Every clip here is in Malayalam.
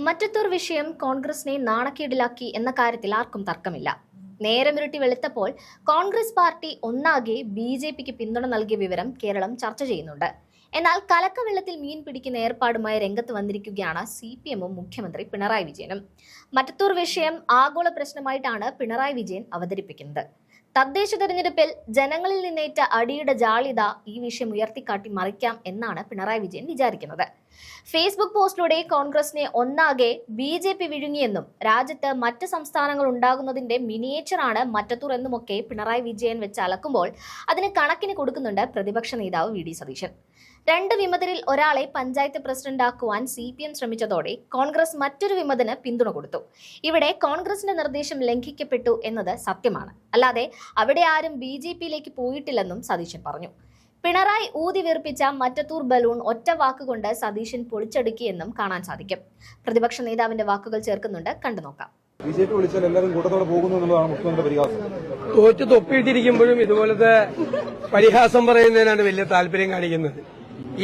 മറ്റത്തൂർ വിഷയം കോൺഗ്രസിനെ നാണക്കേടിലാക്കി എന്ന കാര്യത്തിൽ ആർക്കും തർക്കമില്ല. നേരമിരുട്ടി വെളുത്തപ്പോൾ കോൺഗ്രസ് പാർട്ടി ഒന്നാകെ ബി.ജെ.പിക്ക് പിന്തുണ നൽകിയ വിവരം കേരളം ചർച്ച ചെയ്യുന്നുണ്ട്. എന്നാൽ കലക്കവെള്ളത്തിൽ മീൻ പിടിക്കുന്ന ഏർപ്പാടുമായി രംഗത്ത് വന്നിരിക്കുകയാണ് CPM-ഉം മുഖ്യമന്ത്രി പിണറായി വിജയനും. മറ്റത്തൂർ വിഷയം ആഗോള പ്രശ്നമായിട്ടാണ് പിണറായി വിജയൻ അവതരിപ്പിക്കുന്നത്. തദ്ദേശ തെരഞ്ഞെടുപ്പിൽ ജനങ്ങളിൽ നിന്നേറ്റ അടിയുടെ ജാള്യത ഈ വിഷയം ഉയർത്തിക്കാട്ടി മറിക്കാം എന്നാണ് പിണറായി വിജയൻ വിചാരിക്കുന്നത്. ഫേസ്ബുക്ക് പോസ്റ്റിലൂടെ കോൺഗ്രസിനെ ഒന്നാകെ ബി.ജെ.പി. വിഴുങ്ങിയെന്നും രാജ്യത്ത് മറ്റ് സംസ്ഥാനങ്ങൾ ഉണ്ടാകുന്നതിന്റെ മിനിയേച്ചറാണ് മറ്റത്തൂർ എന്നുമൊക്കെ പിണറായി വിജയൻ വെച്ച് അലക്കുമ്പോൾ അതിന് കണക്കിന് കൊടുക്കുന്നുണ്ട് പ്രതിപക്ഷ നേതാവ് വി.ഡി. സതീശൻ. 2 വിമതരിൽ ഒരാളെ പഞ്ചായത്ത് പ്രസിഡന്റാക്കുവാൻ CPM ശ്രമിച്ചതോടെ കോൺഗ്രസ് മറ്റൊരു വിമതന് പിന്തുണ കൊടുത്തു. ഇവിടെ കോൺഗ്രസിന്റെ നിർദ്ദേശം ലംഘിക്കപ്പെട്ടു എന്നത് സത്യമാണ്. അല്ലാതെ അവിടെ ആരും ബി.ജെ.പിയിലേക്ക് പോയിട്ടില്ലെന്നും സതീശൻ പറഞ്ഞു. പിണറായി ഊതി വീർപ്പിച്ച മറ്റത്തൂർ ബലൂൺ ഒറ്റ വാക്കുകൊണ്ട് സതീശൻ പൊളിച്ചടുക്കിയെന്നും കാണാൻ സാധിക്കും. പ്രതിപക്ഷ നേതാവിന്റെ വാക്കുകൾ ചേർക്കുന്നുണ്ട്, കണ്ടുനോക്കാം. ബി.ജെ.പി. വിളിച്ചാൽ എല്ലാവരും കൂട്ടത്തോടെ പോകുന്നു എന്നുള്ളതാണ് മുഖ്യമന്ത്രി പരിഹാസം. തോറ്റ് തൊപ്പിയിട്ടിരിക്കുമ്പോഴും ഇതുപോലത്തെ പരിഹാസം പറയുന്നതിനാണ് വലിയ താല്പര്യം കാണിക്കുന്നത്.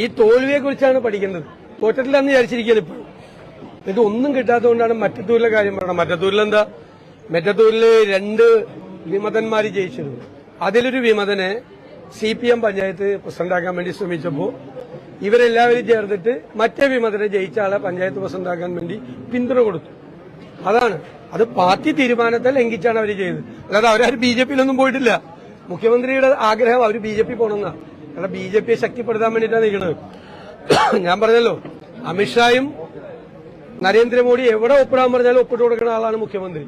ഈ തോൽവിയെ കുറിച്ചാണ് പഠിക്കുന്നത്. തോറ്റത്തില്ലെന്ന് വിചാരിച്ചിരിക്കുന്നത് ഇപ്പോഴും. എന്നിട്ട് ഒന്നും കിട്ടാത്തതുകൊണ്ടാണ് മറ്റത്തൂരിലെ കാര്യം പറയണം. മറ്റത്തൂരിലെന്താ? മറ്റത്തൂരിൽ 2 വിമതന്മാര് ജയിച്ചിരുന്നു. അതിലൊരു വിമതനെ CPM പഞ്ചായത്ത് പ്രസിഡന്റാക്കാൻ വേണ്ടി ശ്രമിച്ചപ്പോൾ ഇവരെല്ലാവരും ചേർത്തിട്ട് മറ്റേ വിമതനെ ജയിച്ച ആളെ പഞ്ചായത്ത് പ്രസിഡന്റാക്കാൻ വേണ്ടി പിന്തുണ കൊടുത്തു. അതാണ്. അത് പാർട്ടി തീരുമാനത്തെ ലംഘിച്ചാണ് അവർ ചെയ്തത്. അല്ലാതെ അവരാരും ബി.ജെ.പിയിലൊന്നും പോയിട്ടില്ല. മുഖ്യമന്ത്രിയുടെ ആഗ്രഹം അവർ ബി.ജെ.പി. പോകണമെന്നാണ്. കാരണം ബി.ജെ.പിയെ ശക്തിപ്പെടുത്താൻ വേണ്ടിയിട്ടാണ് നിൽക്കുന്നത്. ഞാൻ പറഞ്ഞല്ലോ, അമിത്ഷായും നരേന്ദ്രമോദി എവിടെ ഒപ്പിടാൻ പറഞ്ഞാലും ഒപ്പിട്ട് കൊടുക്കുന്ന ആളാണ് മുഖ്യമന്ത്രി.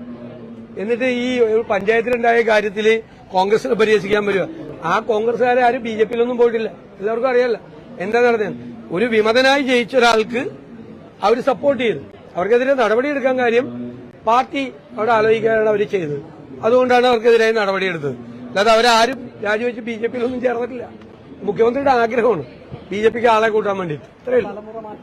എന്നിട്ട് ഈ പഞ്ചായത്തിലുണ്ടായ കാര്യത്തിൽ കോൺഗ്രസിനെ പരിഹസിക്കാൻ വരിക. ആ കോൺഗ്രസ്സുകാരെ ആരും ബി.ജെ.പിയിലൊന്നും പോയിട്ടില്ല. എല്ലാവർക്കും അറിയാലോ എന്താ നടന്നത്. ഒരു വിമതനായി ജയിച്ച ഒരാൾക്ക് അവർ സപ്പോർട്ട് ചെയ്തു. അവർക്കെതിരെ നടപടിയെടുക്കാൻ കാര്യം പാർട്ടി അവിടെ ആലോചിക്കാനാണ് അവർ ചെയ്തത്. അതുകൊണ്ടാണ് അവർക്കെതിരായി നടപടിയെടുത്തത്. അല്ലാതെ അവരാരും രാജിവെച്ച് ബി.ജെ.പിയിലൊന്നും ചേർന്നിട്ടില്ല. മുഖ്യമന്ത്രിയുടെ ആഗ്രഹമാണ് ബി.ജെ.പിക്ക് ആളെ കൂട്ടാൻ വേണ്ടിയിട്ട്. ഇത്രയേ ഉള്ളൂ.